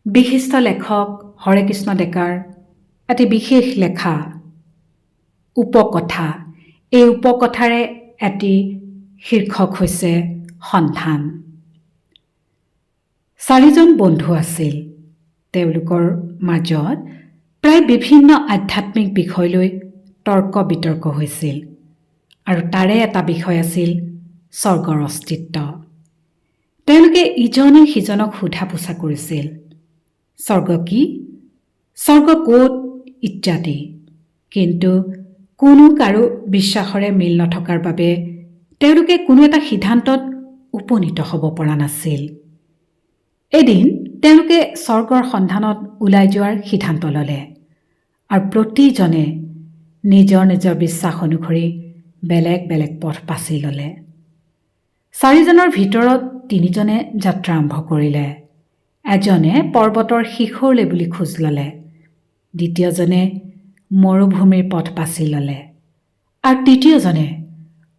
বিশিষ্ট লেখক হৰেকৃষ্ণ ডেকাৰ এটি বিশেষ লেখা উপকথা। এই উপকথাৰে এটি শীৰ্ষক হৈছে সন্ধান। 4জন বন্ধু আছিল। তেওঁলোকৰ মাজত প্ৰায় বিভিন্ন আধ্যাত্মিক বিষয় লৈ তৰ্ক বিতৰ্ক হৈছিল আৰু তাৰে এটা বিষয় আছিল স্বৰ্গৰ অস্তিত্ব। তেওঁলোকে ইজনে সিজনক সোধা পোছা কৰিছিল, স্বৰ্গ কি, স্বৰ্গ ক'ত ইত্যাদি। কিন্তু কোনো কাৰো বিশ্বাসৰে মিল নথকাৰ বাবে তেওঁলোকে কোনো এটা সিদ্ধান্তত উপনীত হ'ব পৰা নাছিল। এদিন তেওঁলোকে স্বৰ্গৰ সন্ধানত ওলাই যোৱাৰ সিদ্ধান্ত ল'লে আৰু প্ৰতিজনে নিজৰ নিজৰ বিশ্বাস অনুসৰি বেলেগ বেলেগ পথ বাছি ল'লে। 4জনৰ ভিতৰত 3জনে যাত্ৰা আৰম্ভ কৰিলে। এজনে পৰ্বতৰ শিখৰলৈ বুলি খোজ ল'লে, দ্বিতীয়জনে মৰুভূমিৰ পথ বাছি ল'লে আৰু তৃতীয়জনে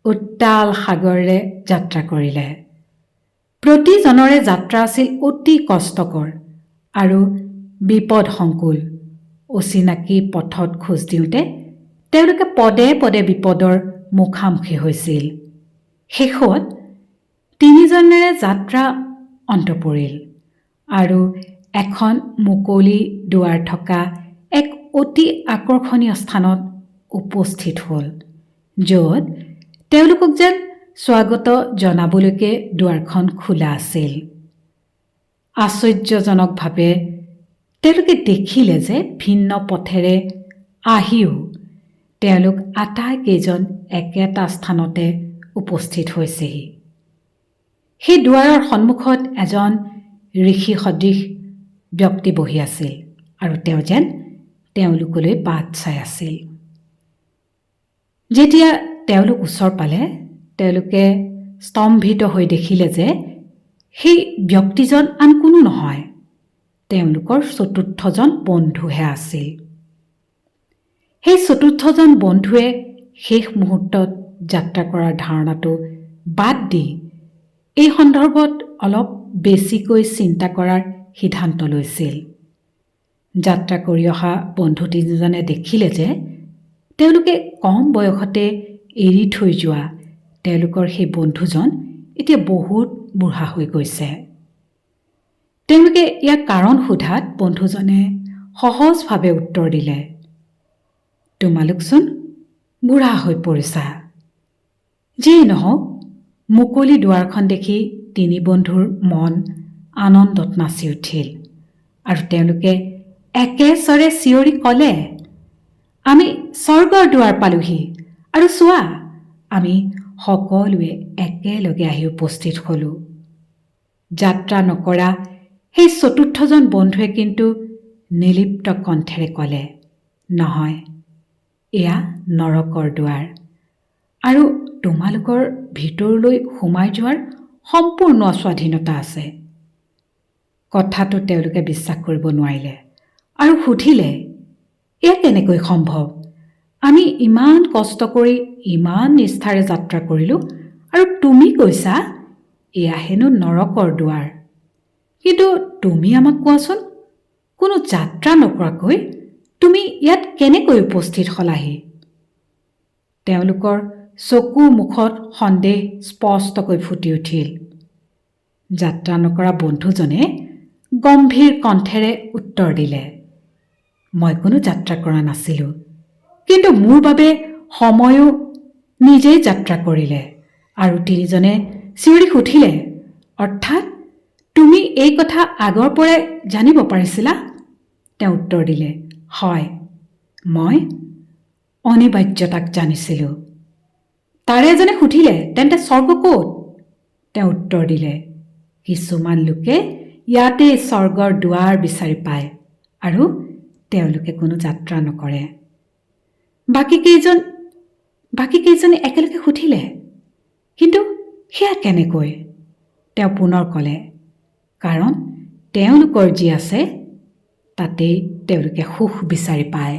উত্তাল সাগৰেৰে যাত্ৰা কৰিলে। প্ৰতিজনৰে যাত্ৰা আছিল অতি কষ্টকৰ আৰু বিপদসংকুল। অচিনাকি পথত খোজ দিওঁতে তেওঁলোকে পদে পদে বিপদৰ মুখামুখি হৈছিল। শেষত 3জনেৰে যাত্ৰা অন্ত পৰিল আৰু এখন মুকলি দুৱাৰ থকা এক অতি আকৰ্ষণীয় স্থানত উপস্থিত হ'ল, য'ত তেওঁলোকক যেন স্বাগত জনাবলৈকে দুৱাৰখন খোলা আছিল। আশ্চৰ্যজনকভাৱে তেওঁলোকে দেখিলে যে ভিন্ন পথেৰে আহিও তেওঁলোক আটাইকেইজন একেটা স্থানতে উপস্থিত হৈছেহি। সেই দুৱাৰৰ সন্মুখত এজন ঋষি সদৃশ ব্যক্তি বহি আছিল আৰু তেওঁ যেন তেওঁলোকলৈ বাট চাই আছিল। যেতিয়া তেওঁলোক ওচৰ পালে তেওঁলোকে স্তম্ভিত হৈ দেখিলে যে সেই ব্যক্তিজন আন কোনো নহয়, তেওঁলোকৰ 4ৰ্থজন বন্ধুহে আছিল। সেই 4ৰ্থজন বন্ধুৱে শেষ মুহূৰ্তত যাত্ৰা কৰাৰ ধাৰণাটো বাদ দি এই সন্দৰ্ভত অলপ বেছিকৈ চিন্তা কৰাৰ সিদ্ধান্ত লৈছিল। যাত্ৰা কৰি অহা বন্ধু 3জনে দেখিলে যে তেওঁলোকে কম বয়সতে এৰি থৈ যোৱা তেওঁলোকৰ সেই বন্ধুজন এতিয়া বহুত বুঢ়া হৈ গৈছে। তেওঁলোকে ইয়াৰ কাৰণ সোধাত বন্ধুজনে সহজভাৱে উত্তৰ দিলে, তোমালোকচোন বুঢ়া হৈ পৰিছা। যিয়েই নহওক, মুকলি দুৱাৰখন দেখি 3 বন্ধুৰ মন আনন্দত নাচি উঠিল আৰু তেওঁলোকে একেস্বৰে চিঞৰি ক'লে, আমি স্বৰ্গৰ দুৱাৰ পালোহি আৰু চোৱা, আমি সকলোৱে একেলগে আহি উপস্থিত হ'লো। যাত্ৰা নকৰা সেই 4ৰ্থজন বন্ধুৱে কিন্তু নিলিপ্ত কণ্ঠেৰে ক'লে, নহয়, এয়া নৰকৰ দুৱাৰ আৰু তোমালোকৰ ভিতৰলৈ সোমাই যোৱাৰ সম্পূৰ্ণ স্বাধীনতা আছে। কথাটো তেওঁলোকে বিশ্বাস কৰিব নোৱাৰিলে আৰু সুধিলে, এয়া কেনেকৈ সম্ভৱ? আমি ইমান কষ্ট কৰি ইমান নিষ্ঠাৰে যাত্ৰা কৰিলোঁ আৰু তুমি কৈছা এয়া হেনো নৰকৰ দুৱাৰ। কিন্তু তুমি আমাক কোৱাচোন, কোনো যাত্ৰা নকৰাকৈ তুমি ইয়াত কেনেকৈ উপস্থিত হলাহি? তেওঁলোকৰ চকু মুখত সন্দেহ স্পষ্টকৈ ফুটি উঠিল। যাত্ৰা নকৰা বন্ধুজনে গম্ভীৰ কণ্ঠেৰে উত্তৰ দিলে, মই কোনো যাত্ৰা কৰা নাছিলোঁ, কিন্তু মোৰ বাবে সময়ো নিজেই যাত্ৰা কৰিলে। আৰু 3জনে চিঞৰি সুধিলে, অৰ্থাৎ তুমি এই কথা আগৰ পৰাই জানিব পাৰিছিলা? তেওঁ উত্তৰ দিলে, হয়, মই অনিবাৰ্যতাক জানিছিলোঁ। তাৰে এজনে সুধিলে, তেন্তে স্বৰ্গ ক'ত? তেওঁ উত্তৰ দিলে, কিছুমান লোকে ইয়াতেই স্বৰ্গৰ দুৱাৰ বিচাৰি পায় আৰু তেওঁলোকে কোনো যাত্ৰা নকৰে। বাকী কেইজনে একেলগে সুধিলে, কিন্তু সেয়া কেনেকৈ? তেওঁ পুনৰ ক'লে, কাৰণ তেওঁলোকৰ যি আছে তাতেই তেওঁলোকে সুখ বিচাৰি পায়।